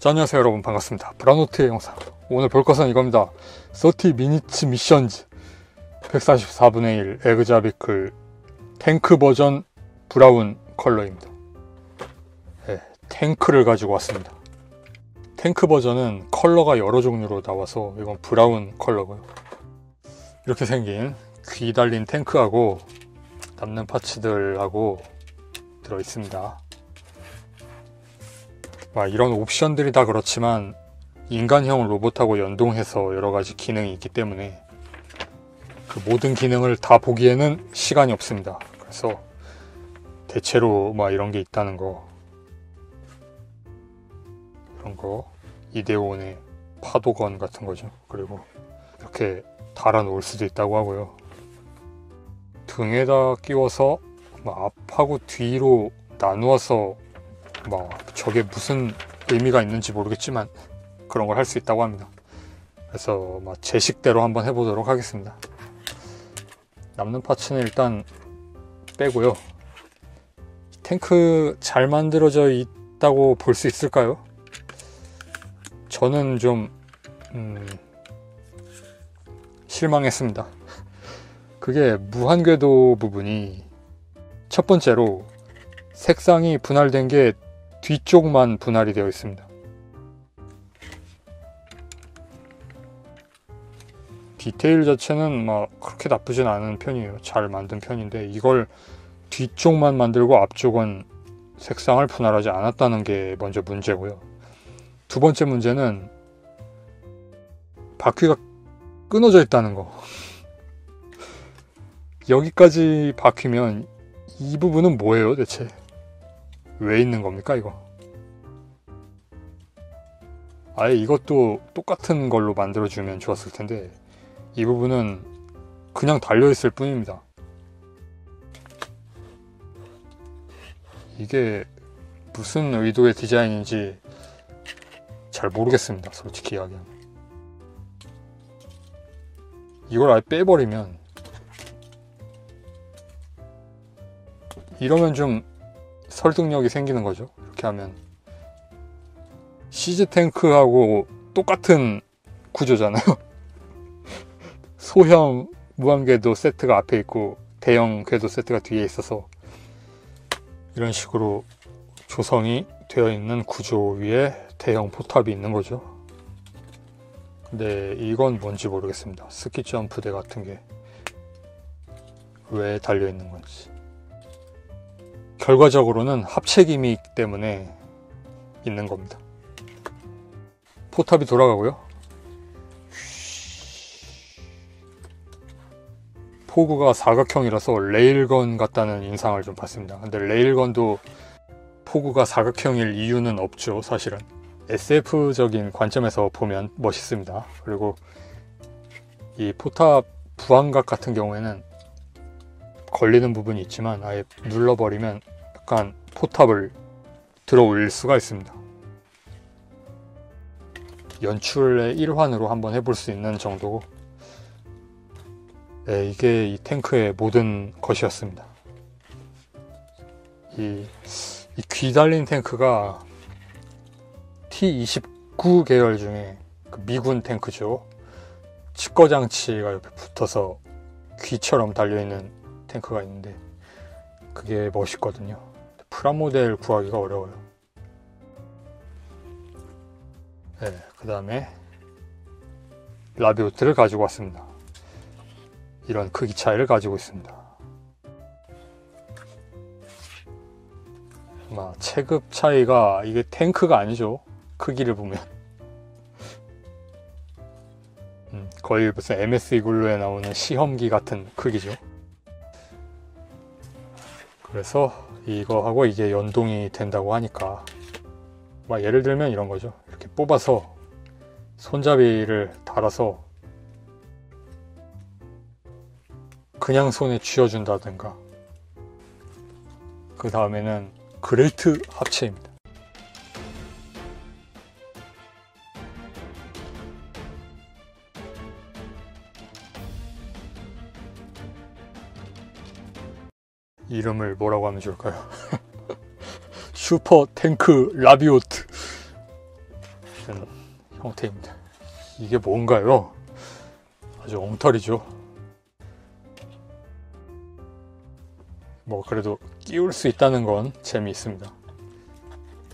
자, 안녕하세요 여러분, 반갑습니다. 브라노트의 영상. 오늘 볼 것은 이겁니다. 30 minutes missions 144분의 1 에그자비클 탱크 버전 브라운 컬러입니다. 네, 탱크를 가지고 왔습니다. 탱크 버전은 컬러가 여러 종류로 나와서 이건 브라운 컬러고요. 이렇게 생긴 귀 달린 탱크하고 남는 파츠들하고 들어있습니다. 이런 옵션들이 다 그렇지만 인간형 로봇하고 연동해서 여러가지 기능이 있기 때문에 그 모든 기능을 다 보기에는 시간이 없습니다. 그래서 대체로 이런 게 있다는 거, 이런 거 이데온의 파도건 같은 거죠. 그리고 이렇게 달아 놓을 수도 있다고 하고요. 등에다 끼워서 앞하고 뒤로 나누어서 저게 무슨 의미가 있는지 모르겠지만 그런 걸 할 수 있다고 합니다. 그래서 제 식대로 한번 해보도록 하겠습니다. 남는 파츠는 일단 빼고요. 탱크 잘 만들어져 있다고 볼 수 있을까요? 저는 좀 실망했습니다. 그게 무한궤도 부분이 첫 번째로 색상이 분할된 게 뒤쪽만 분할이 되어 있습니다. 디테일 자체는 그렇게 나쁘진 않은 편이에요. 잘 만든 편인데 이걸 뒤쪽만 만들고 앞쪽은 색상을 분할하지 않았다는 게 먼저 문제고요. 두 번째 문제는 바퀴가 끊어져 있다는 거. 여기까지 바퀴면 이 부분은 뭐예요 대체? 왜 있는 겁니까 이거? 아예 이것도 똑같은 걸로 만들어주면 좋았을 텐데 이 부분은 그냥 달려있을 뿐입니다. 이게 무슨 의도의 디자인인지 잘 모르겠습니다. 솔직히 이야기하면. 이걸 아예 빼버리면, 이러면 좀 설득력이 생기는 거죠. 이렇게 하면 시즈 탱크하고 똑같은 구조잖아요. 소형 무한궤도 세트가 앞에 있고 대형 궤도 세트가 뒤에 있어서 이런 식으로 조성이 되어 있는 구조 위에 대형 포탑이 있는 거죠. 근데 이건 뭔지 모르겠습니다. 스키 점프대 같은 게 왜 달려 있는 건지. 결과적으로는 합체 기믹 때문에 있는 겁니다. 포탑이 돌아가고요. 포구가 사각형이라서 레일건 같다는 인상을 좀 받습니다. 근데 레일건도 포구가 사각형일 이유는 없죠, 사실은. SF적인 관점에서 보면 멋있습니다. 그리고 이 포탑 부항각 같은 경우에는 걸리는 부분이 있지만 아예 눌러버리면 약간 포탑을 들어 올릴 수가 있습니다. 연출의 일환으로 한번 해볼 수 있는 정도고, 네, 이게 이 탱크의 모든 것이었습니다. 이 귀 달린 탱크가 T-29 계열 중에 그 미군 탱크죠. 치과 장치가 옆에 붙어서 귀처럼 달려있는 탱크가 있는데 그게 멋있거든요. 프라모델 구하기가 어려워요. 네, 그 다음에 라비오트를 가지고 왔습니다. 이런 크기 차이를 가지고 있습니다. 체급 차이가, 이게 탱크가 아니죠. 크기를 보면 거의 무슨 MS 이글루에 나오는 시험기 같은 크기죠. 그래서 이거하고 이게 연동이 된다고 하니까 예를 들면 이런 거죠. 이렇게 뽑아서 손잡이를 달아서 그냥 손에 쥐어준다든가, 그 다음에는 그레이트 합체입니다. 이름을 뭐라고 하면 좋을까요? 슈퍼 탱크 라비오트. 형태입니다. 이게 뭔가요? 아주 엉터리죠. 뭐 그래도 끼울 수 있다는 건 재미있습니다.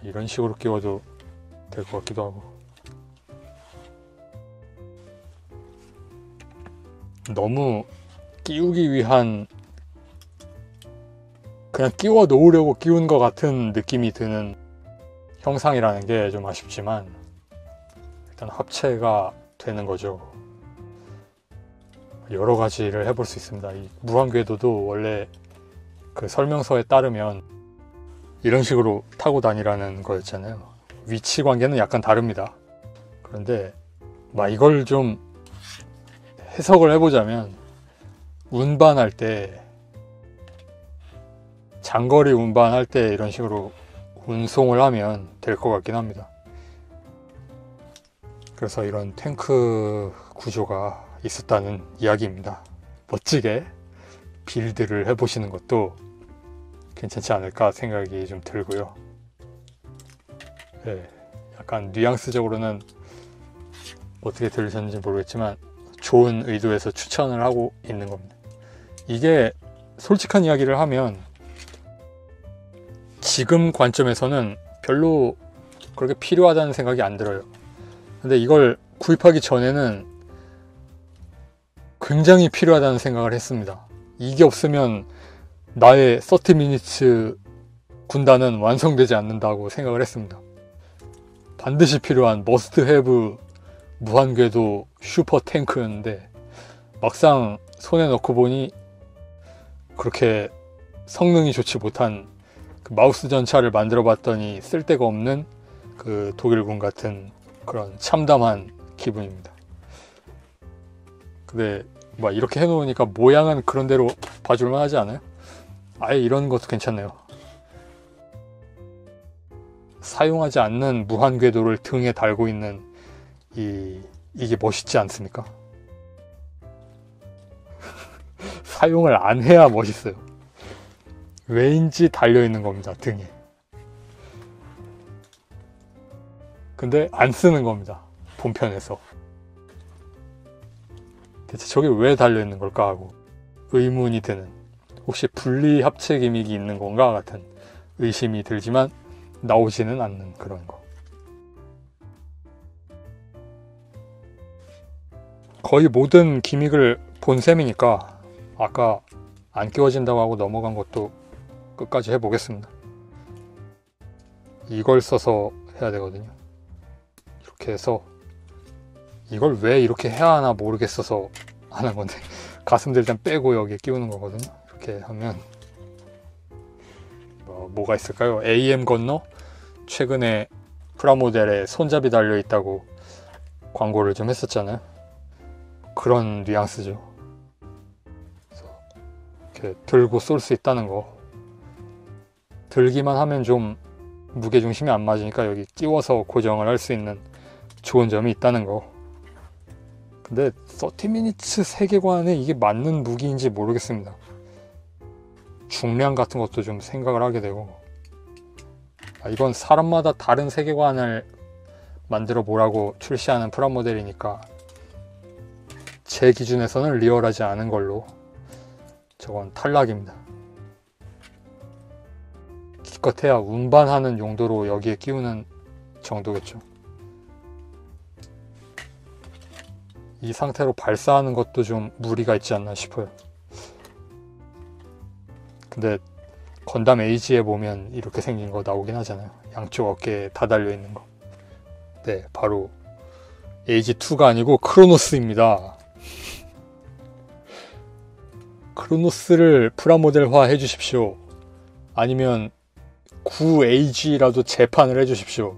이런 식으로 끼워도 될 것 같기도 하고. 너무 끼우기 위한, 그냥 끼워 놓으려고 끼운 것 같은 느낌이 드는 형상이라는 게 좀 아쉽지만 일단 합체가 되는 거죠. 여러 가지를 해볼 수 있습니다. 이 무한궤도도 원래 그 설명서에 따르면 이런 식으로 타고 다니라는 거였잖아요. 위치 관계는 약간 다릅니다. 그런데 막 이걸 좀 해석을 해보자면 운반할 때, 장거리 운반할 때 이런 식으로 운송을 하면 될 것 같긴 합니다. 그래서 이런 탱크 구조가 있었다는 이야기입니다. 멋지게 빌드를 해보시는 것도 괜찮지 않을까 생각이 좀 들고요. 네, 약간 뉘앙스적으로는 어떻게 들으셨는지 모르겠지만 좋은 의도에서 추천을 하고 있는 겁니다. 이게 솔직한 이야기를 하면 지금 관점에서는 별로 그렇게 필요하다는 생각이 안 들어요. 근데 이걸 구입하기 전에는 굉장히 필요하다는 생각을 했습니다. 이게 없으면 나의 30미니츠 군단은 완성되지 않는다고 생각을 했습니다. 반드시 필요한 머스트 해브 무한궤도 슈퍼 탱크였는데 막상 손에 넣고 보니 그렇게 성능이 좋지 못한 그 마우스 전차를 만들어 봤더니 쓸데가 없는 그 독일군 같은 그런 참담한 기분입니다. 근데 막 이렇게 해놓으니까 모양은 그런 대로 봐줄만 하지 않아요? 아예 이런 것도 괜찮네요. 사용하지 않는 무한궤도를 등에 달고 있는 이게 멋있지 않습니까? 사용을 안 해야 멋있어요. 왜인지 달려있는 겁니다, 등에. 근데 안 쓰는 겁니다, 본편에서. 대체 저게 왜 달려있는 걸까 하고 의문이 드는, 혹시 분리 합체 기믹이 있는 건가 같은 의심이 들지만 나오지는 않는 그런 거. 거의 모든 기믹을 본 셈이니까 아까 안 끼워진다고 하고 넘어간 것도 끝까지 해보겠습니다. 이걸 써서 해야 되거든요. 이렇게 해서 이걸 왜 이렇게 해야 하나 모르겠어서 하는 건데 가슴들 일단 빼고 여기에 끼우는 거거든요. 이렇게 하면 뭐가 있을까요? AM 건너 최근에 프라모델에 손잡이 달려있다고 광고를 좀 했었잖아요. 그런 뉘앙스죠. 그래서 이렇게 들고 쏠 수 있다는 거. 들기만 하면 좀 무게중심이 안 맞으니까 여기 끼워서 고정을 할 수 있는 좋은 점이 있다는 거. 근데 30미니츠 세계관에 이게 맞는 무기인지 모르겠습니다. 중량 같은 것도 좀 생각을 하게 되고, 이건 사람마다 다른 세계관을 만들어 보라고 출시하는 프라모델이니까 제 기준에서는 리얼하지 않은 걸로 저건 탈락입니다. 기껏해야 운반하는 용도로 여기에 끼우는 정도겠죠. 이 상태로 발사하는 것도 좀 무리가 있지 않나 싶어요. 근데 건담 에이지에 보면 이렇게 생긴 거 나오긴 하잖아요. 양쪽 어깨에 다 달려있는 거. 네, 바로 에이지2가 아니고 크로노스입니다. 크로노스를 프라모델화 해주십시오. 아니면 9AG라도 재판을 해주십시오.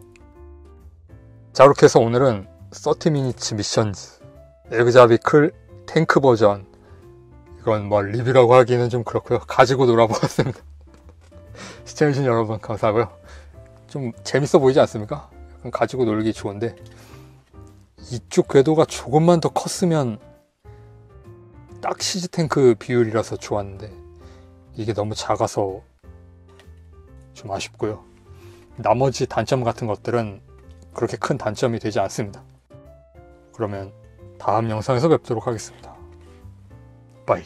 자, 이렇게 해서 오늘은 30미니츠 미션즈 에그자비클 탱크 버전, 이건 뭐 리뷰라고 하기는 좀 그렇고요. 가지고 놀아보았습니다. 시청해주신 여러분 감사하고요. 좀 재밌어 보이지 않습니까? 약간 가지고 놀기 좋은데 이쪽 궤도가 조금만 더 컸으면 딱 시즈탱크 비율이라서 좋았는데 이게 너무 작아서 좀 아쉽고요. 나머지 단점 같은 것들은 그렇게 큰 단점이 되지 않습니다. 그러면 다음 영상에서 뵙도록 하겠습니다. 빠이.